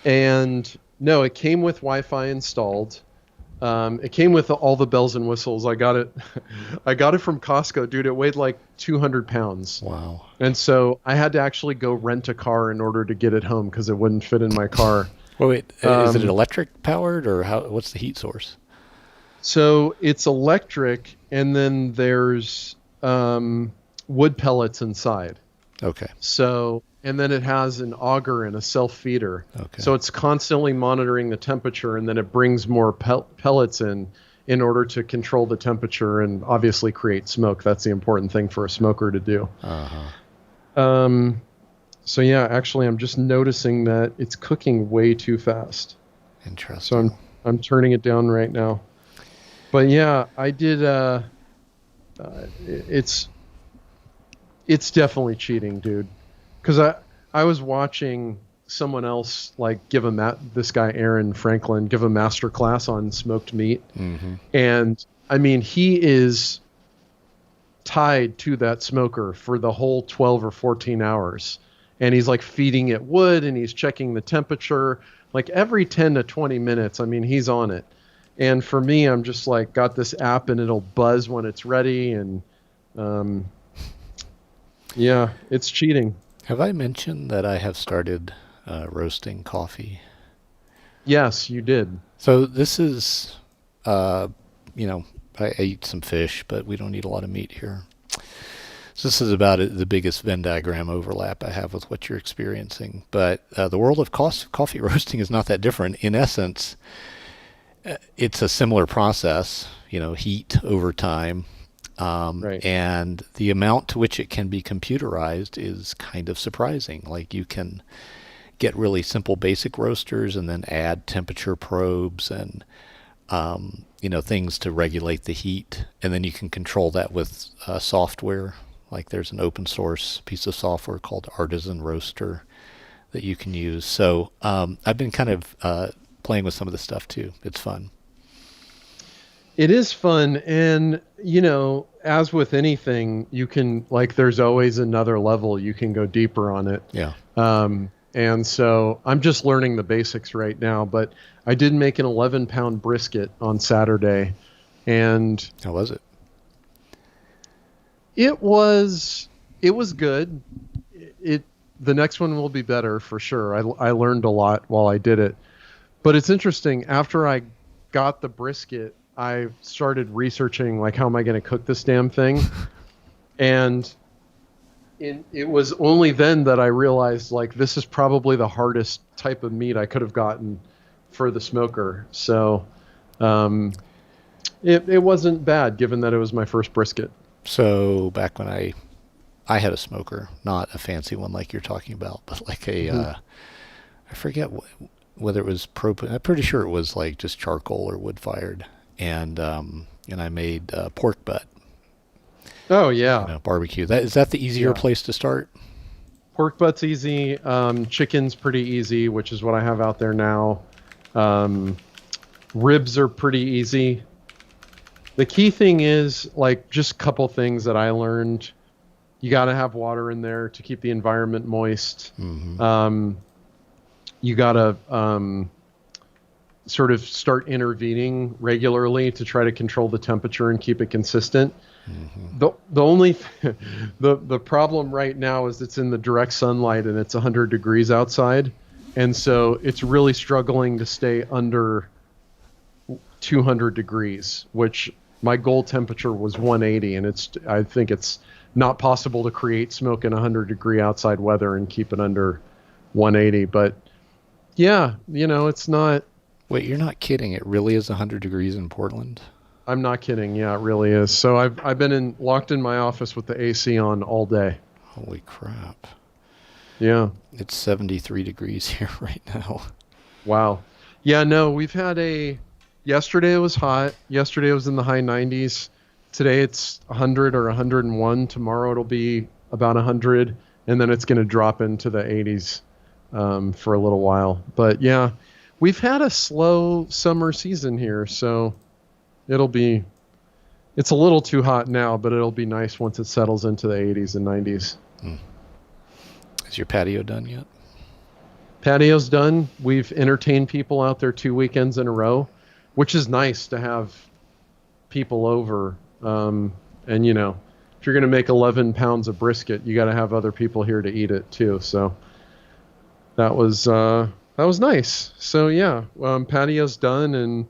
And no, it came with Wi-Fi installed. It came with all the bells and whistles. I got it. I got it from Costco, dude. It weighed like 200 pounds. Wow. And so I had to actually go rent a car in order to get it home because it wouldn't fit in my car. Well, wait, is it electric powered or how? What's the heat source? So it's electric, and then there's wood pellets inside. Okay. So, and then it has an auger and a self-feeder. Okay. So it's constantly monitoring the temperature, and then it brings more pellets in order to control the temperature and obviously create smoke. That's the important thing for a smoker to do. Uh-huh. So yeah, actually, I'm just noticing that it's cooking way too fast. Interesting. So I'm turning it down right now. But yeah, I did. It's definitely cheating, dude. Because I was watching someone else like give this guy Aaron Franklin give a master class on smoked meat, and I mean he is tied to that smoker for the whole 12 or 14 hours, and he's like feeding it wood and he's checking the temperature like every 10 to 20 minutes. I mean he's on it. And for me, I'm just like got this app and it'll buzz when it's ready, and yeah, it's cheating. Have I mentioned that I have started roasting coffee? Yes, you did. So this is, I eat some fish, but we don't eat a lot of meat here. So this is about the biggest Venn diagram overlap I have with what you're experiencing. But the world of coffee roasting is not that different. In essence, it's a similar process, heat over time. Right. And the amount to which it can be computerized is kind of surprising. Like you can get really simple basic roasters and then add temperature probes and, things to regulate the heat. And then you can control that with software. Like there's an open source piece of software called Artisan Roaster that you can use. So I've been kind of playing with some of this stuff too. It's fun. It is fun, and as with anything, you can there's always another level you can go deeper on it. Yeah. And so I'm just learning the basics right now, but I did make an 11-pound brisket on Saturday, and how was it? It was good. The next one will be better for sure. I learned a lot while I did it. But it's interesting, after I got the brisket, I started researching how am I going to cook this damn thing? And it was only then that I realized this is probably the hardest type of meat I could have gotten for the smoker. So it wasn't bad given that it was my first brisket. So back when I had a smoker, not a fancy one like you're talking about, but like I forget whether it was propane. I'm pretty sure it was just charcoal or wood fired, and I made pork butt. Oh yeah, barbecue. Is that the easier place to start? Pork butt's easy. Chicken's pretty easy, which is what I have out there now. Ribs are pretty easy. The key thing is just a couple things that I learned. You got to have water in there to keep the environment moist. Mm-hmm. You got to sort of start intervening regularly to try to control the temperature and keep it consistent. Mm-hmm. The only the problem right now is it's in the direct sunlight and it's 100 degrees outside, and so it's really struggling to stay under 200 degrees, which my goal temperature was 180, and I think it's not possible to create smoke in 100 degree outside weather and keep it under 180. But yeah, it's not. Wait, you're not kidding? It really is 100 degrees in Portland? I'm not kidding. Yeah, it really is. So I've been locked in my office with the AC on all day. Holy crap. Yeah. It's 73 degrees here right now. Wow. Yeah, no, we've had yesterday it was hot. Yesterday it was in the high 90s. Today it's 100 or 101. Tomorrow it'll be about 100, and then it's going to drop into the 80s for a little while. But yeah, we've had a slow summer season here, so it's a little too hot now, but it'll be nice once it settles into the 80s and 90s. Is your patio done yet? Patio's done. We've entertained people out there 2 weekends in a row, which is nice to have people over. And if you're going to make 11 pounds of brisket, you got to have other people here to eat it too. So that was nice. So yeah, Patio's done, and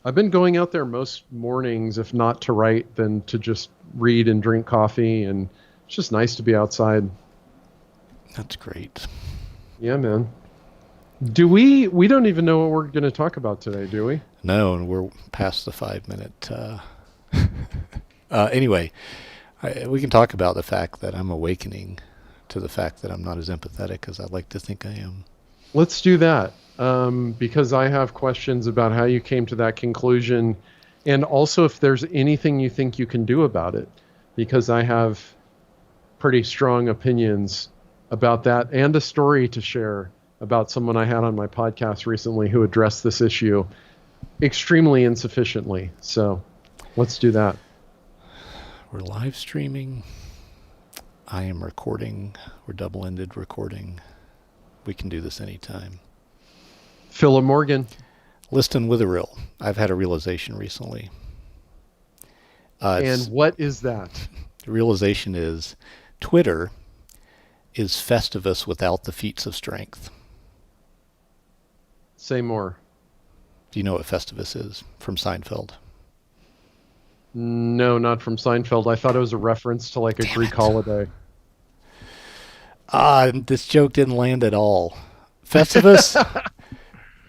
I've been going out there most mornings, if not to write, then to just read and drink coffee, and it's just nice to be outside. That's great. Yeah, man. We don't even know what we're going to talk about today, do we? No, and we're past the 5-minute. Anyway, we can talk about the fact that I'm awakening to the fact that I'm not as empathetic as I'd like to think I am. Let's do that, because I have questions about how you came to that conclusion, and also if there's anything you think you can do about it, because I have pretty strong opinions about that, and a story to share about someone I had on my podcast recently who addressed this issue extremely insufficiently. So let's do that. We're live streaming. I am recording. We're double-ended recording. We can do this anytime. Philip Morgan. Listen with a rill. I've had a realization recently. And what is that? The realization is Twitter is Festivus without the feats of strength. Say more. Do you know what Festivus is from Seinfeld? No, not from Seinfeld. I thought it was a reference to like a Greek holiday. This joke didn't land at all. Festivus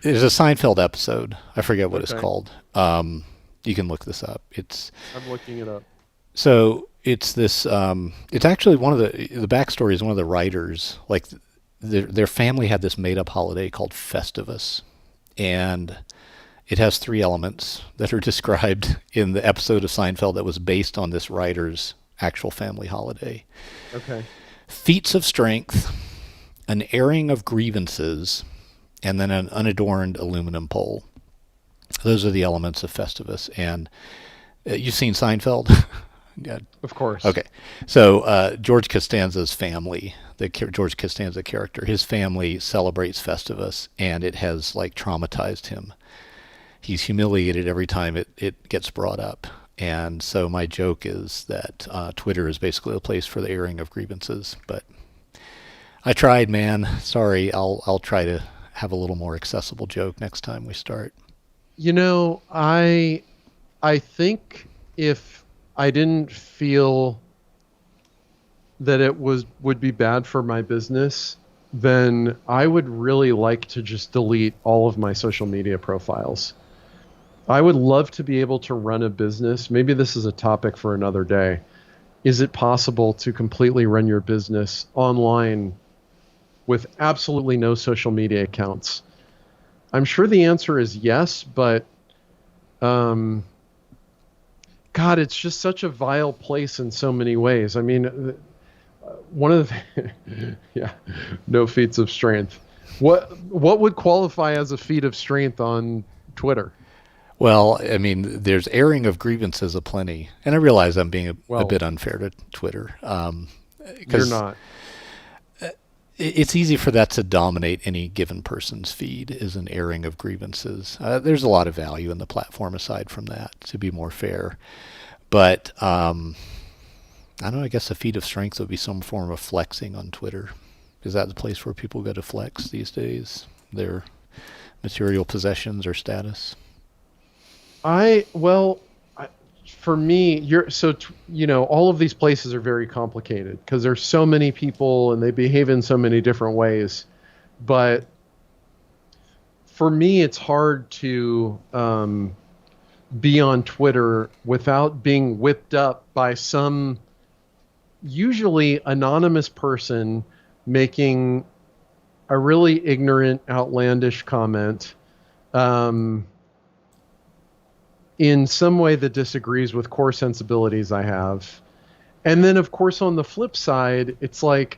is a Seinfeld episode. I forget what it's called. You can look this up. I'm looking it up. So it's this. It's actually one of the backstory is one of the writers. Like their family had this made up holiday called Festivus, and it has 3 elements that are described in the episode of Seinfeld that was based on this writer's actual family holiday. Okay. Feats of strength, an airing of grievances, and then an unadorned aluminum pole. Those are the elements of Festivus. And you've seen Seinfeld? Yeah. Of course. Okay. So George Costanza's family, the George Costanza character, his family celebrates Festivus, and it has like traumatized him. He's humiliated every time it gets brought up. And so my joke is that Twitter is basically a place for the airing of grievances. But I tried, man. Sorry. I'll try to have a little more accessible joke next time we start. I think if I didn't feel that it would be bad for my business, then I would really like to just delete all of my social media profiles. I would love to be able to run a business. Maybe this is a topic for another day. Is it possible to completely run your business online with absolutely no social media accounts? I'm sure the answer is yes, but God, it's just such a vile place in so many ways. I mean, one of the yeah, no feats of strength. What would qualify as a feat of strength on Twitter? Well, I mean, there's airing of grievances aplenty, and I realize I'm being a bit unfair to Twitter. You're not. It's easy for that to dominate any given person's feed, is an airing of grievances. There's a lot of value in the platform aside from that, to be more fair. But I don't know, I guess a feat of strength would be some form of flexing on Twitter. Is that the place where people go to flex these days? Their material possessions or status? For me, all of these places are very complicated because there's so many people and they behave in so many different ways. But for me, it's hard to be on Twitter without being whipped up by some usually anonymous person making a really ignorant, outlandish comment in some way that disagrees with core sensibilities I have. And then, of course, on the flip side, it's like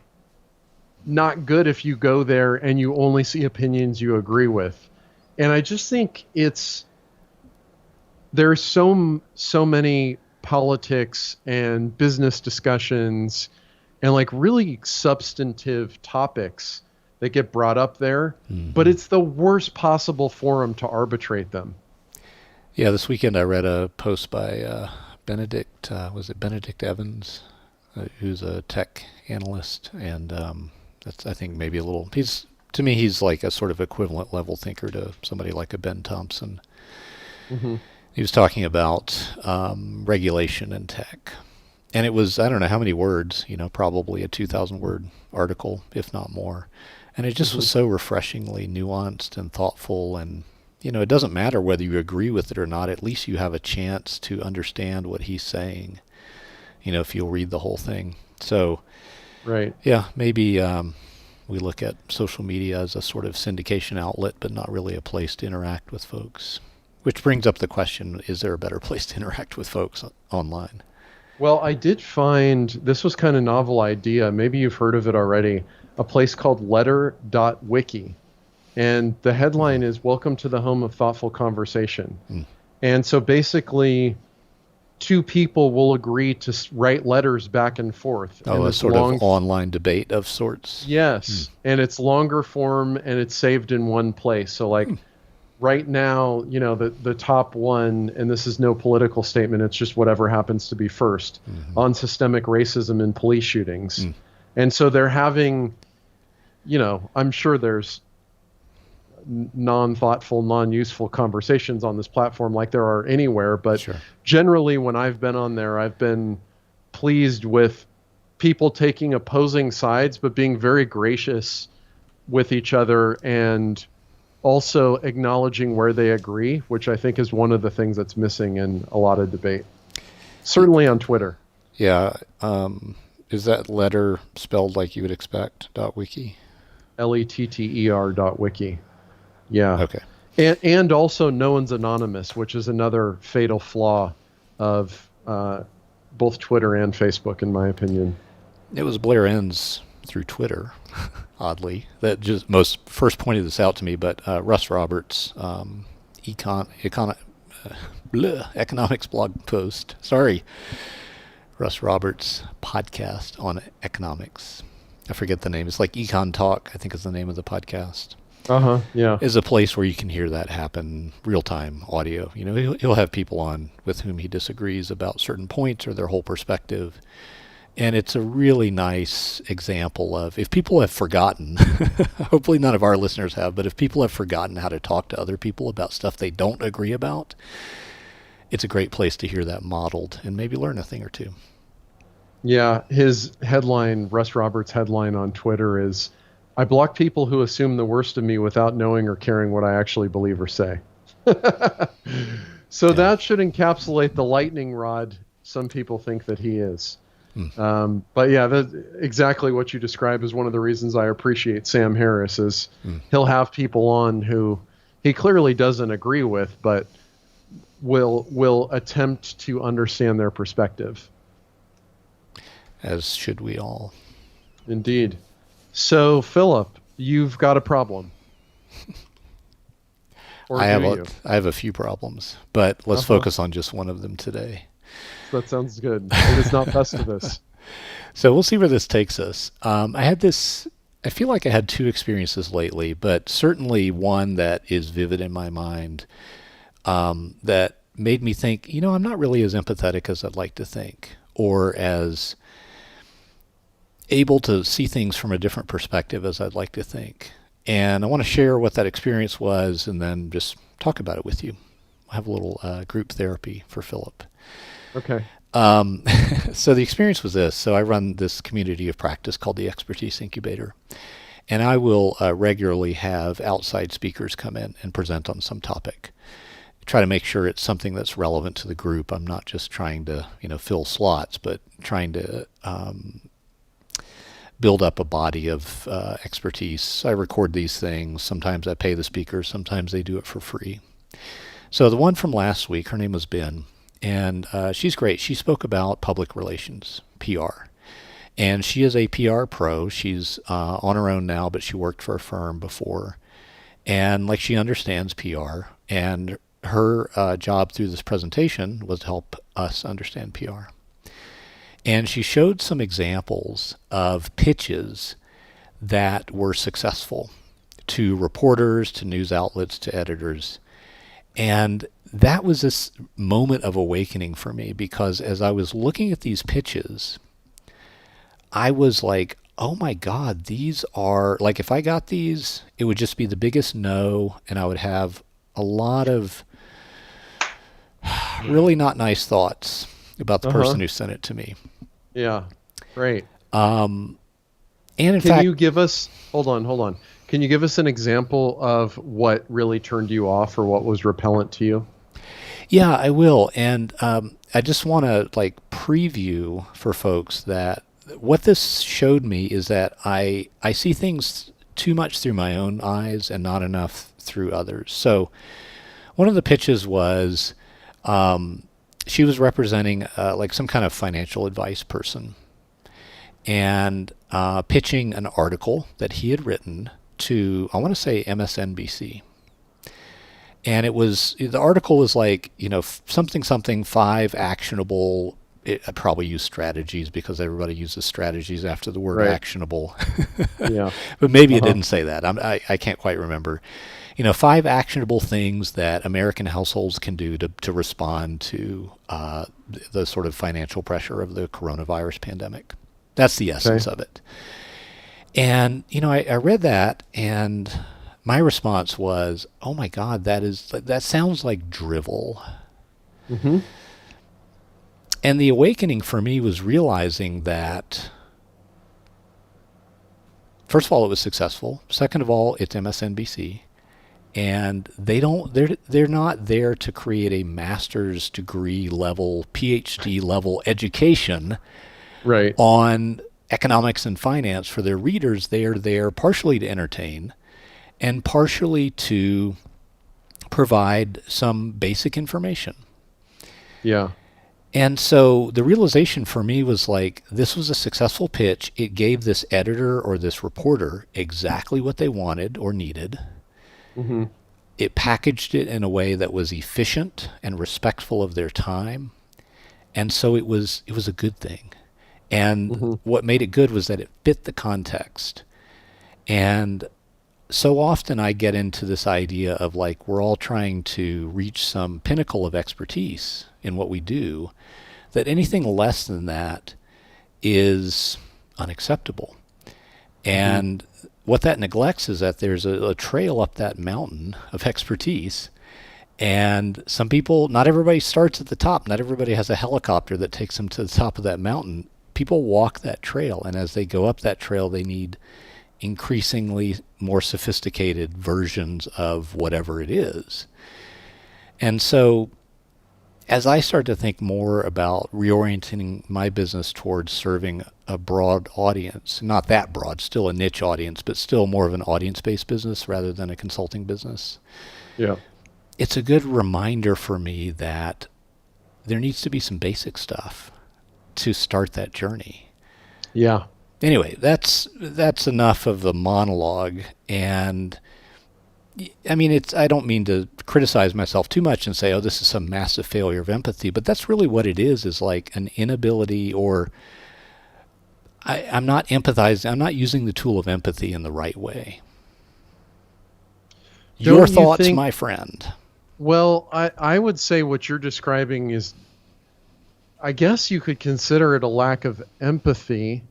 not good if you go there and you only see opinions you agree with. And I just think there's so many politics and business discussions and like really substantive topics that get brought up there, but it's the worst possible forum to arbitrate them. Yeah, this weekend I read a post by Benedict, was it Benedict Evans, who's a tech analyst, and that's, I think, maybe a little, to me, he's like a sort of equivalent level thinker to somebody like a Ben Thompson. Mm-hmm. He was talking about regulation in tech. And it was, I don't know how many words, probably a 2,000 word article, if not more. And it just was so refreshingly nuanced and thoughtful. And, it doesn't matter whether you agree with it or not. At least you have a chance to understand what he's saying, if you'll read the whole thing. So, right. Yeah, maybe we look at social media as a sort of syndication outlet, but not really a place to interact with folks. Which brings up the question, is there a better place to interact with folks online? Well, I did find, this was kind of novel idea, maybe you've heard of it already, a place called letter.wiki. And the headline is Welcome to the Home of Thoughtful Conversation. And so basically, two people will agree to write letters back and forth. Oh, a sort of online debate of sorts? Yes. And it's longer form and it's saved in one place. So like right now, the top one, and this is no political statement, it's just whatever happens to be first, on systemic racism and police shootings. And so they're having, I'm sure there's non-thoughtful, non-useful conversations on this platform like there are anywhere, but generally when I've been on there, I've been pleased with people taking opposing sides, but being very gracious with each other and also acknowledging where they agree, which I think is one of the things that's missing in a lot of debate. Certainly on Twitter. Yeah. Is that letter spelled like you would expect, .wiki? letter.wiki. Yeah. Okay. And also no one's anonymous, which is another fatal flaw of both Twitter and Facebook, in my opinion. It was Blair Enns through Twitter, oddly, that just first pointed this out to me, but Russ Roberts' economics blog post. Sorry. Russ Roberts' podcast on economics. I forget the name. It's like Econ Talk, I think is the name of the podcast. Yeah. Is a place where you can hear that happen, real-time audio. He'll have people on with whom he disagrees about certain points or their whole perspective. And it's a really nice example of, if people have forgotten, hopefully none of our listeners have, but if people have forgotten how to talk to other people about stuff they don't agree about, it's a great place to hear that modeled and maybe learn a thing or two. Yeah, his headline, Russ Roberts' headline on Twitter is, I block people who assume the worst of me without knowing or caring what I actually believe or say. So that should encapsulate the lightning rod some people think that he is. But yeah, that's exactly what you describe is one of the reasons I appreciate Sam Harris is he'll have people on who he clearly doesn't agree with, but will attempt to understand their perspective. As should we all. Indeed. So, Philip, you've got a problem. I have a few problems, but let's focus on just one of them today. That sounds good. It is not Festivus. So we'll see where this takes us. I feel like I had two experiences lately, but certainly one that is vivid in my mind that made me think, I'm not really as empathetic as I'd like to think, or as able to see things from a different perspective as I'd like to think. And I want to share what that experience was and then just talk about it with you. I'll have a little group therapy for Philip. Okay. So the experience was this. So I run this community of practice called the Expertise Incubator. And I will regularly have outside speakers come in and present on some topic. Try to make sure it's something that's relevant to the group. I'm not just trying to, fill slots, but trying to build up a body of expertise. I record these things. Sometimes I pay the speakers. Sometimes they do it for free. So the one from last week, her name was Ben, and she's great. She spoke about public relations, PR. And she is a PR pro. She's on her own now, but she worked for a firm before. And she understands PR. And her job through this presentation was to help us understand PR. And she showed some examples of pitches that were successful to reporters, to news outlets, to editors. And that was this moment of awakening for me, because as I was looking at these pitches, I was like, oh my God, these are, like, if I got these, it would just be the biggest no, and I would have a lot of really not nice thoughts about the person who sent it to me. Yeah, right. And in Can fact, you give us, hold on. Can you give us an example of what really turned you off or what was repellent to you? yeah, I will. And I just want to like preview for folks that what this showed me is that I see things too much through my own eyes and not enough through others. So one of the pitches was she was representing like some kind of financial advice person, and pitching an article that he had written to, I want to say, MSNBC. And it was, the article was like, something, 5 actionable, I probably use strategies because everybody uses strategies after the word actionable. Yeah. But maybe it didn't say that. I can't quite remember. 5 actionable things that American households can do to respond to the sort of financial pressure of the coronavirus pandemic. That's the essence of it. And, I read that, and my response was, oh my God, that sounds like drivel. Mm-hmm. And the awakening for me was realizing that, first of all, it was successful. Second of all, it's MSNBC. And they're not there to create a master's degree level, PhD level education on economics and finance for their readers. They are there partially to entertain and partially to provide some basic information. Yeah. And so the realization for me was like, this was a successful pitch. It gave this editor or this reporter exactly what they wanted or needed. Mm-hmm. It packaged it in a way that was efficient and respectful of their time. And so it was a good thing. And what made it good was that it fit the context. And so often I get into this idea of like, we're all trying to reach some pinnacle of expertise in what we do, that anything less than that is unacceptable. And what that neglects is that there's a trail up that mountain of expertise. And some people, not everybody starts at the top. Not everybody has a helicopter that takes them to the top of that mountain. People walk that trail, and as they go up that trail, they need increasingly more sophisticated versions of whatever it is. And so as I start to think more about reorienting my business towards serving a broad audience, not that broad, still a niche audience, but still more of an audience-based business rather than a consulting business. Yeah. It's a good reminder for me that there needs to be some basic stuff to start that journey. Yeah. Anyway, that's enough of the monologue. And I mean, I don't mean to criticize myself too much and say, oh, this is some massive failure of empathy, but that's really what it is like an inability, or I'm not empathizing. I'm not using the tool of empathy in the right way. Your thoughts, my friend. Well, I would say what you're describing is, I guess you could consider it a lack of empathy,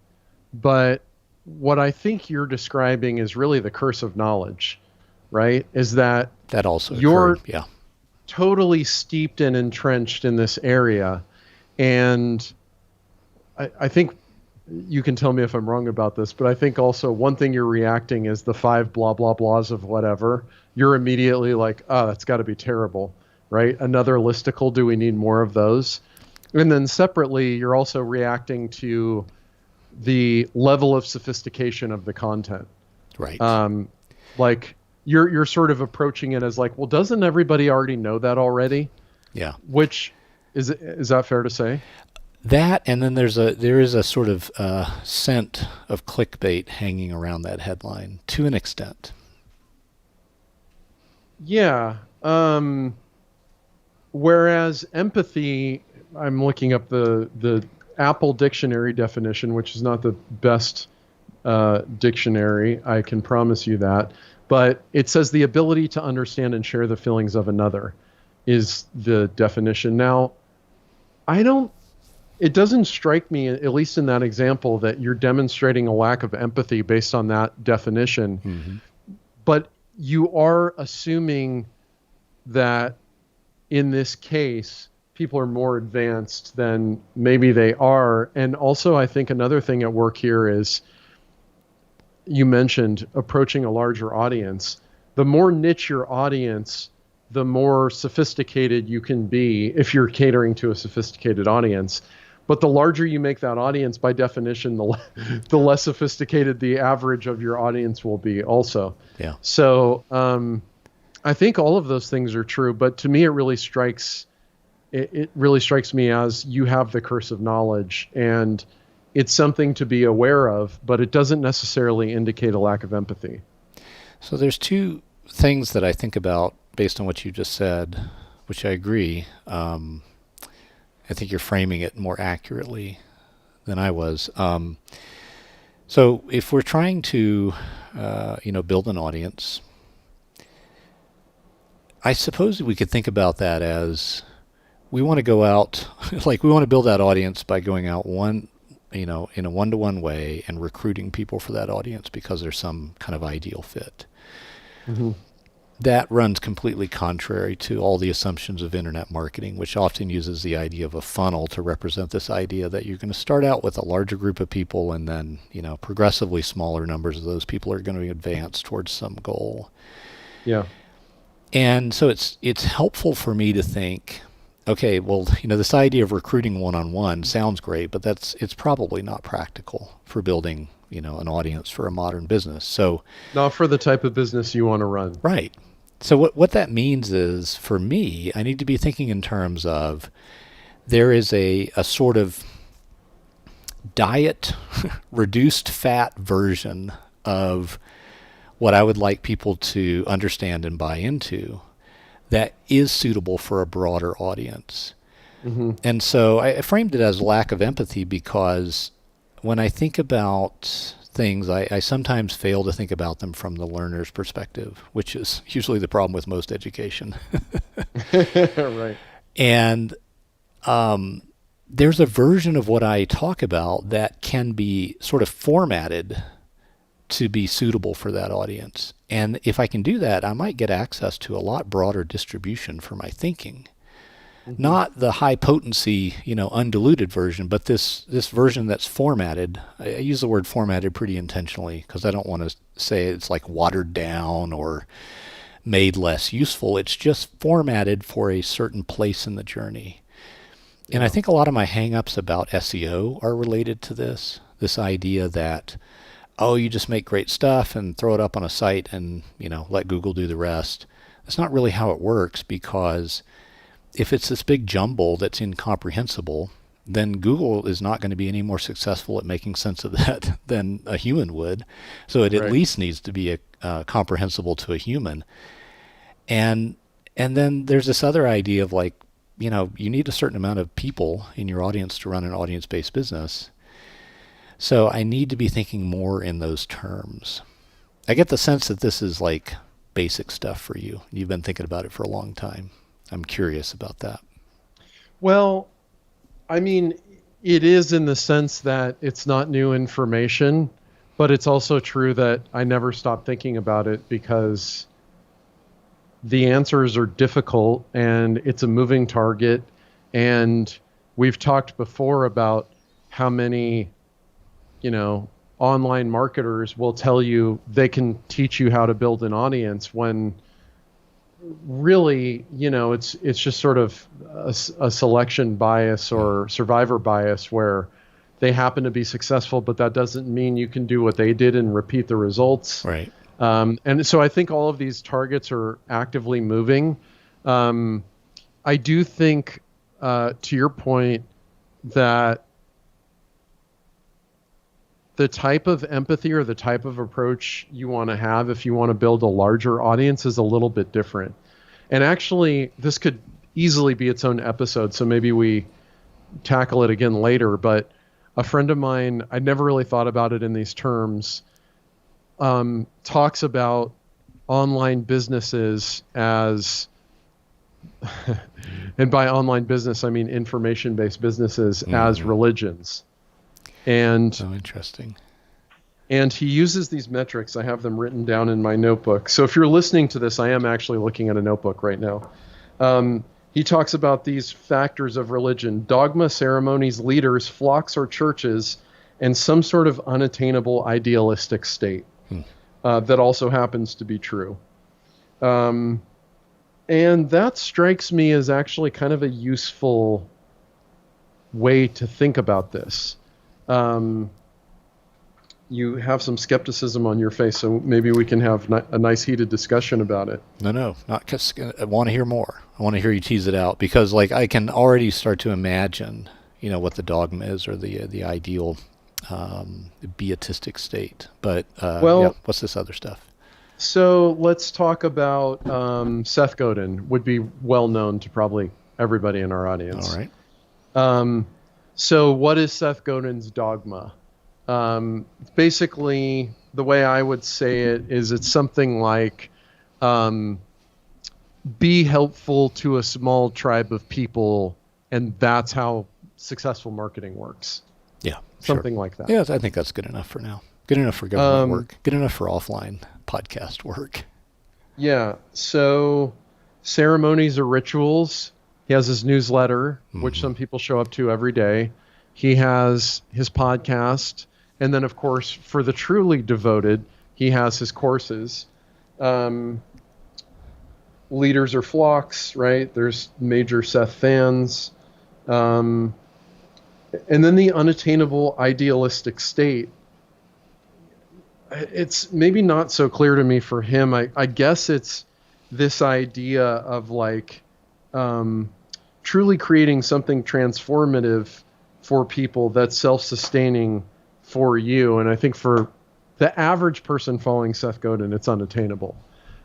but what I think you're describing is really the curse of knowledge, right? Is that also you're occurred, totally steeped and entrenched in this area, and I think you can tell me if I'm wrong about this, but I think also one thing you're reacting is the 5 blah, blah, blahs of whatever. You're immediately like, oh, that's got to be terrible, right? Another listicle, do we need more of those? And then separately, you're also reacting to the level of sophistication of the content. Right. Like you're sort of approaching it as like, well, doesn't everybody already know that already? Yeah. Which is that fair to say? That, and then there is a sort of scent of clickbait hanging around that headline to an extent. Yeah. Whereas empathy, I'm looking up the Apple Dictionary definition, which is not the best dictionary. I can promise you that. But it says the ability to understand and share the feelings of another is the definition. Now, it doesn't strike me, at least in that example, that you're demonstrating a lack of empathy based on that definition. Mm-hmm. But you are assuming that in this case, people are more advanced than maybe they are. And also, I think another thing at work here is, you mentioned approaching a larger audience. The more niche your audience, the more sophisticated you can be if you're catering to a sophisticated audience. But the larger you make that audience, by definition, the less sophisticated the average of your audience will be also. Yeah. So I think all of those things are true. But to me, it really strikes me as you have the curse of knowledge, and it's something to be aware of, but it doesn't necessarily indicate a lack of empathy. So there's two things that I think about based on what you just said, which I agree. I think you're framing it more accurately than I was. So if we're trying to, build an audience, I suppose we could think about that as we want to go out, like we want to build that audience by going out in a one-to-one way and recruiting people for that audience because there's some kind of ideal fit. Mm-hmm. That runs completely contrary to all the assumptions of internet marketing, which often uses the idea of a funnel to represent this idea that you're going to start out with a larger group of people and then, progressively smaller numbers of those people are going to advance towards some goal. Yeah. And so it's helpful for me to think, okay, well, this idea of recruiting one-on-one sounds great, but it's probably not practical for building, an audience for a modern business. So not for the type of business you want to run. Right. So what that means is, for me, I need to be thinking in terms of there is a sort of diet, reduced fat version of what I would like people to understand and buy into that is suitable for a broader audience. Mm-hmm. And so I framed it as lack of empathy because when I think about things, I sometimes fail to think about them from the learner's perspective, which is usually the problem with most education. Right. And there's a version of what I talk about that can be sort of formatted to be suitable for that audience. And if I can do that, I might get access to a lot broader distribution for my thinking. Mm-hmm. Not the high potency, undiluted version, but this version that's formatted. I use the word formatted pretty intentionally because I don't want to say it's like watered down or made less useful. It's just formatted for a certain place in the journey. Yeah. And I think a lot of my hang-ups about SEO are related to this idea that, oh, you just make great stuff and throw it up on a site and, let Google do the rest. That's not really how it works, because if it's this big jumble that's incomprehensible, then Google is not going to be any more successful at making sense of that than a human would. So it at least needs to be comprehensible to a human. And then there's this other idea of like, you need a certain amount of people in your audience to run an audience-based business. So I need to be thinking more in those terms. I get the sense that this is like basic stuff for you. You've been thinking about it for a long time. I'm curious about that. Well, I mean, it is in the sense that it's not new information, but it's also true that I never stop thinking about it because the answers are difficult and it's a moving target. And we've talked before about how many, online marketers will tell you they can teach you how to build an audience when really, it's just sort of a selection bias or survivor bias where they happen to be successful, but that doesn't mean you can do what they did and repeat the results. Right. And so I think all of these targets are actively moving. I do think, to your point, that the type of empathy or the type of approach you want to have if you want to build a larger audience is a little bit different. And actually, this could easily be its own episode, so maybe we tackle it again later. But a friend of mine, I never really thought about it in these terms, talks about online businesses as, and by online business, I mean information-based businesses as religions. And so interesting. And he uses these metrics. I have them written down in my notebook. So if you're listening to this, I am actually looking at a notebook right now. He talks about these factors of religion: dogma, ceremonies, leaders, flocks or churches, and some sort of unattainable idealistic state that also happens to be true. And that strikes me as actually kind of a useful way to think about this. You have some skepticism on your face, so maybe we can have a nice heated discussion about it. No, not because I want to hear more. I want to hear you tease it out, because like I can already start to imagine, what the dogma is, or the ideal beatistic state. But what's this other stuff? So let's talk about Seth Godin. Would be well known to probably everybody in our audience. All right. So what is Seth Godin's dogma? Basically, the way I would say it is it's something like, be helpful to a small tribe of people, and that's how successful marketing works. Yeah. Something like that. Yeah, I think that's good enough for now. Good enough for government work. Good enough for offline podcast work. Yeah. So ceremonies or rituals. He has his newsletter, which some people show up to every day. He has his podcast. And then, of course, for the truly devoted, he has his courses. Leaders or flocks, right? There's major Seth fans. And then the unattainable idealistic state. It's maybe not so clear to me for him. I guess it's this idea of like truly creating something transformative for people that's self-sustaining for you. And I think for the average person following Seth Godin, it's unattainable.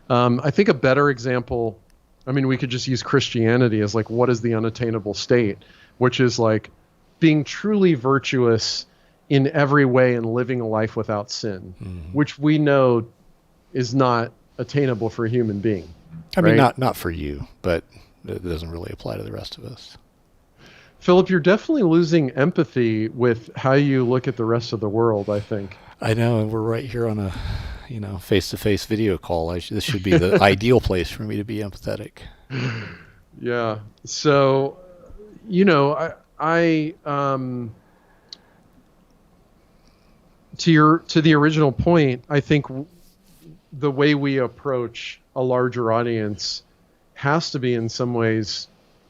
I think a better example, I mean, we could just use Christianity as like, what is the unattainable state? Which is like being truly virtuous in every way and living a life without sin, which we know is not attainable for a human being. I mean, not for you, but it doesn't really apply to the rest of us. Philip, you're definitely losing empathy with how you look at the rest of the world, I think. I know, and we're right here on a, face-to-face video call. This should be the ideal place for me to be empathetic. Yeah. So, I to the original point, I think the way we approach a larger audience has to be in some ways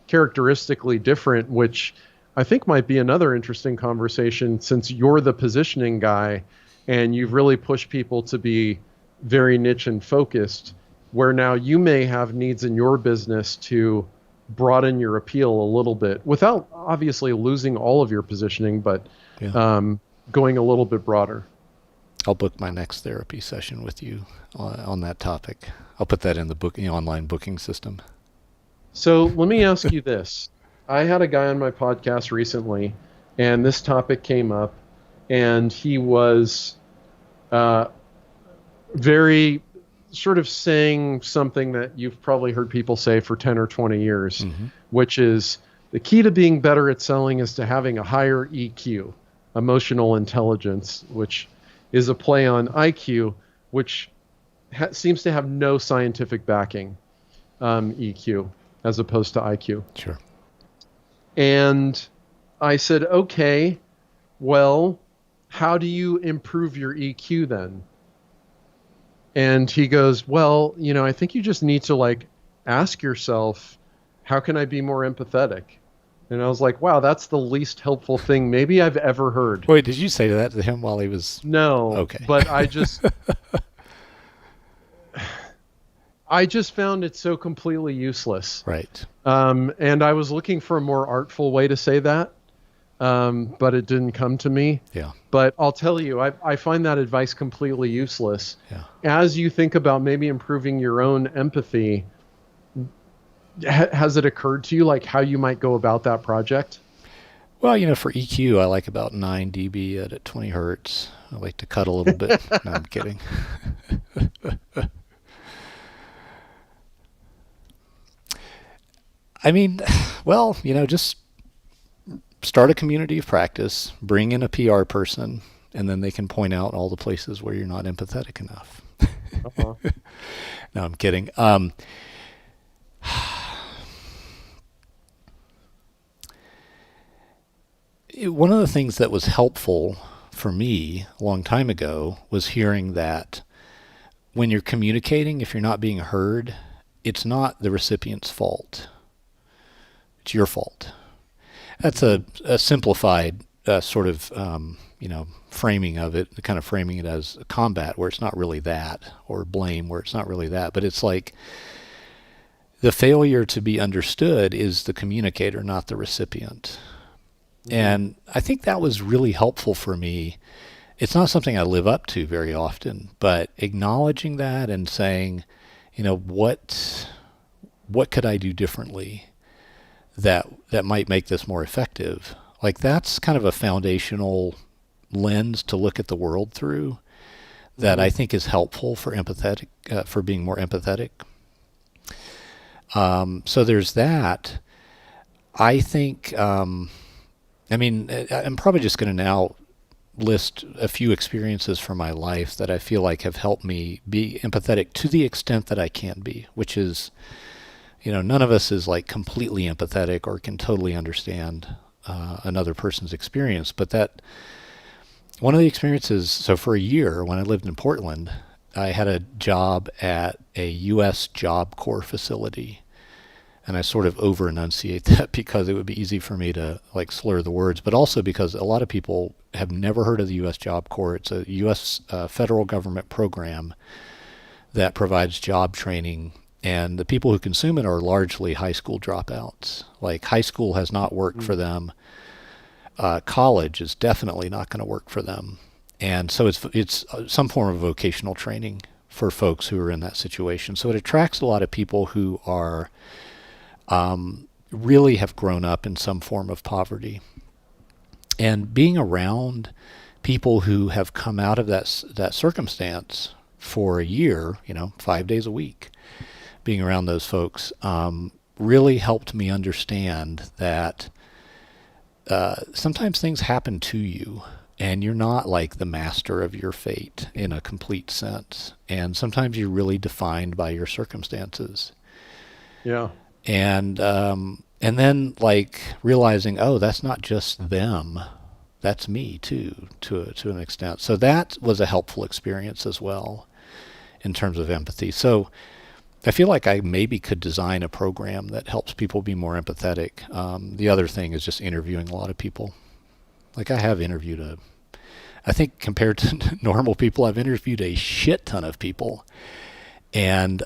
characteristically different, which I think might be another interesting conversation, since you're the positioning guy and you've really pushed people to be very niche and focused, where now you may have needs in your business to broaden your appeal a little bit without obviously losing all of your positioning, but going a little bit broader. I'll book my next therapy session with you on that topic. I'll put that in the online booking system. So let me ask you this. I had a guy on my podcast recently, and this topic came up, and he was very sort of saying something that you've probably heard people say for 10 or 20 years, which is the key to being better at selling is to having a higher EQ, emotional intelligence, which is a play on IQ, which seems to have no scientific backing, EQ, as opposed to IQ. Sure. And I said, okay, well, how do you improve your EQ then? And he goes, well, I think you just need to ask yourself, how can I be more empathetic? And I was like, wow, that's the least helpful thing maybe I've ever heard. Wait, did you say that to him while he was... No. Okay. But I just found it so completely useless. Right. And I was looking for a more artful way to say that, but it didn't come to me. Yeah. But I'll tell you, I find that advice completely useless. Yeah. As you think about maybe improving your own empathy, has it occurred to you how you might go about that project? Well, for EQ, I like about 9 dB at 20 hertz. I like to cut a little bit. No, I'm kidding. I mean, well, just start a community of practice, bring in a PR person, and then they can point out all the places where you're not empathetic enough. Uh-huh. No, I'm kidding. One of the things that was helpful for me a long time ago was hearing that when you're communicating, if you're not being heard, it's not the recipient's fault. It's your fault. That's a simplified sort of, framing of it, kind of framing it as a combat where it's not really that, or blame where it's not really that. But it's like the failure to be understood is the communicator, not the recipient. And I think that was really helpful for me. It's not something I live up to very often, but acknowledging that and saying, what could I do differently that might make this more effective? Like, that's kind of a foundational lens to look at the world through that I think is helpful for for being more empathetic. So there's that. I think, I'm probably just going to now list a few experiences from my life that I feel like have helped me be empathetic to the extent that I can be, which is, none of us is like completely empathetic or can totally understand another person's experience. But that one of the experiences, so for a year when I lived in Portland, I had a job at a U.S. Job Corps facility. And I sort of over enunciate that because it would be easy for me to like slur the words, but also because a lot of people have never heard of the U.S. Job Corps. It's a U.S. Federal government program that provides job training, and the people who consume it are largely high school dropouts. Like, high school has not worked for them. College is definitely not going to work for them, and so it's some form of vocational training for folks who are in that situation. So it attracts a lot of people who are really have grown up in some form of poverty. And being around people who have come out of that circumstance for a year, 5 days a week, being around those folks really helped me understand that sometimes things happen to you and you're not like the master of your fate in a complete sense. And sometimes you're really defined by your circumstances. Yeah. And then like realizing, oh, that's not just them, that's me too, to an extent. So that was a helpful experience as well in terms of empathy. So I feel like I maybe could design a program that helps people be more empathetic. The other thing is just interviewing a lot of people. Like, I have interviewed I think compared to normal people, I've interviewed a shit ton of people. And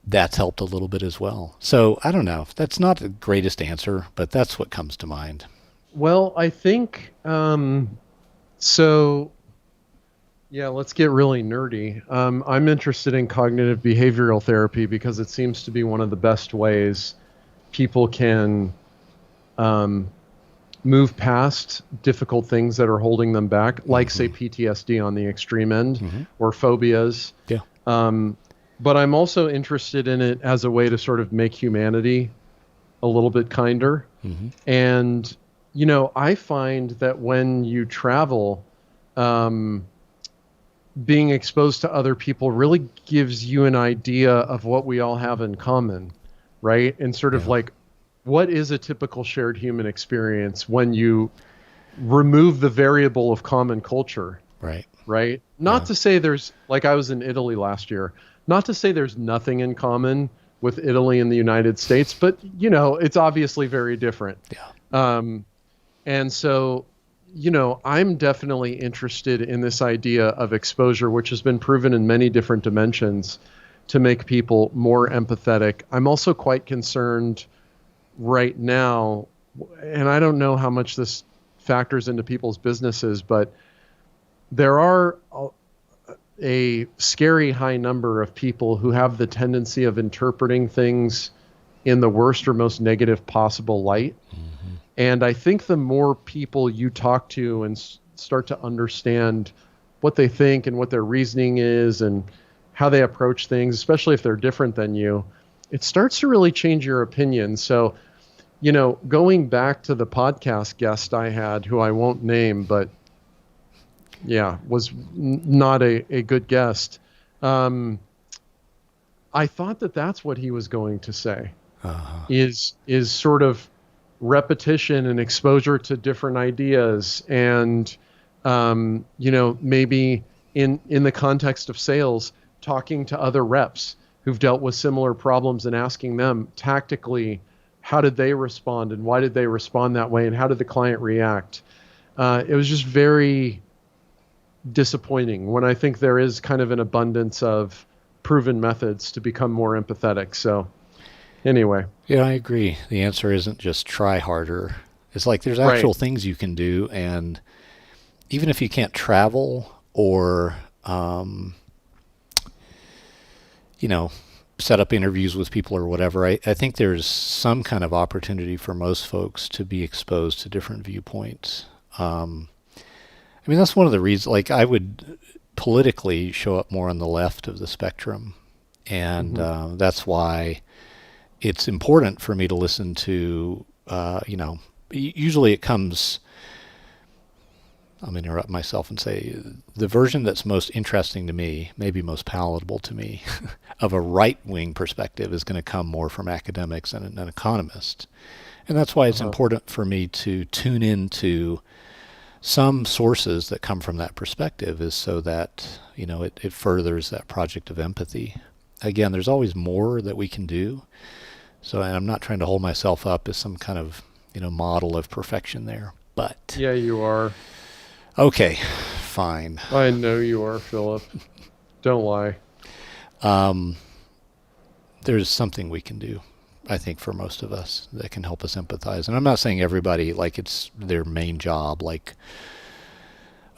that's helped a little bit as well. So I don't know. That's not the greatest answer, but that's what comes to mind. Well, I think, so yeah, let's get really nerdy. I'm interested in cognitive behavioral therapy because it seems to be one of the best ways people can move past difficult things that are holding them back, like, say, PTSD on the extreme end, or phobias. Yeah. But I'm also interested in it as a way to sort of make humanity a little bit kinder. And, I find that when you travel, being exposed to other people really gives you an idea of what we all have in common, right? And sort of like, what is a typical shared human experience when you remove the variable of common culture? Right? Not to say there's, like, I was in Italy last year, not to say there's nothing in common with Italy and the United States, but, it's obviously very different. And so, I'm definitely interested in this idea of exposure, which has been proven in many different dimensions to make people more empathetic. I'm also quite concerned right now, and I don't know how much this factors into people's businesses, but there are a scary high number of people who have the tendency of interpreting things in the worst or most negative possible light. And I think the more people you talk to and start to understand what they think and what their reasoning is and how they approach things, especially if they're different than you, it starts to really change your opinion. So, going back to the podcast guest I had, who I won't name, but yeah, was not a good guest. I thought that that's what he was going to say, is sort of repetition and exposure to different ideas, and maybe in the context of sales, talking to other reps who've dealt with similar problems and asking them tactically, how did they respond and why did they respond that way and how did the client react? It was just very disappointing when I think there is kind of an abundance of proven methods to become more empathetic. So anyway. Yeah, I agree. The answer isn't just try harder. It's like there's actual things you can do, and even if you can't travel or set up interviews with people or whatever, I think there's some kind of opportunity for most folks to be exposed to different viewpoints. That's one of the reasons, like I would politically show up more on the left of the spectrum. And that's why it's important for me to listen to, usually it comes, I'm going to interrupt myself and say the version that's most interesting to me, maybe most palatable to me, of a right-wing perspective is going to come more from academics and an economist. And that's why it's important for me to tune into some sources that come from that perspective, is so that, it furthers that project of empathy. Again, there's always more that we can do. So, and I'm not trying to hold myself up as some kind of, model of perfection there, but. Yeah, you are. Okay, fine. I know you are, Philip. Don't lie. There's something we can do, I think, for most of us that can help us empathize. And I'm not saying everybody, like, it's their main job. Like,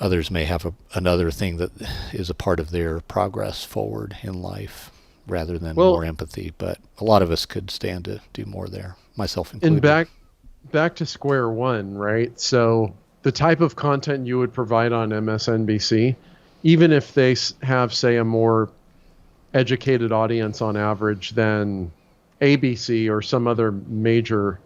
others may have another thing that is a part of their progress forward in life rather than more empathy. But a lot of us could stand to do more there, myself included. And back to square one, right? So the type of content you would provide on MSNBC, even if they have, say, a more educated audience on average than ABC or some other major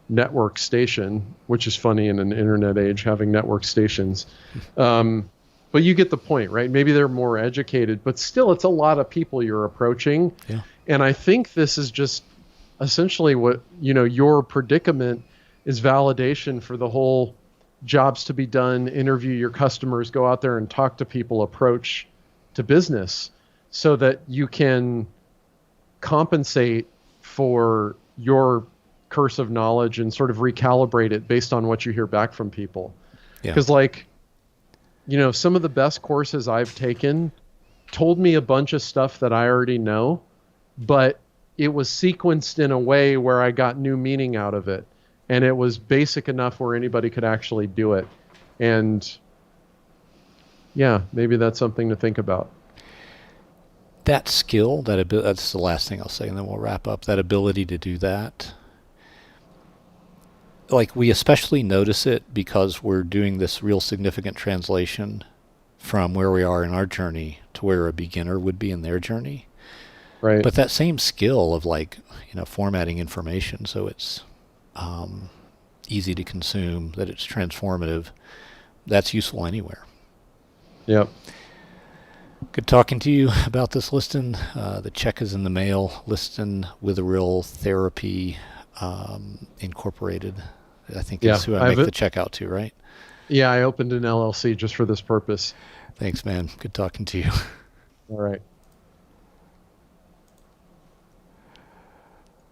network station, which is funny in an internet age, having network stations. But you get the point, right? Maybe they're more educated, but still it's a lot of people you're approaching. Yeah. And I think this is just essentially what, your predicament is validation for the whole jobs to be done, interview your customers, go out there and talk to people, approach to business, so that you can compensate for your curse of knowledge and sort of recalibrate it based on what you hear back from people. Because some of the best courses I've taken told me a bunch of stuff that I already know, but it was sequenced in a way where I got new meaning out of it. And it was basic enough where anybody could actually do it. And yeah, maybe that's something to think about. That skill, that's the last thing I'll say, and then we'll wrap up. That ability to do that, like, we especially notice it because we're doing this real significant translation from where we are in our journey to where a beginner would be in their journey. Right. But that same skill of, like, formatting information so it's easy to consume, that it's transformative, that's useful anywhere. Yep. Good talking to you about this listing. The check is in the mail. Liston with a Real Therapy Incorporated, I think is who I make the check out to, right? Yeah, I opened an LLC just for this purpose. Thanks, man. Good talking to you. All right.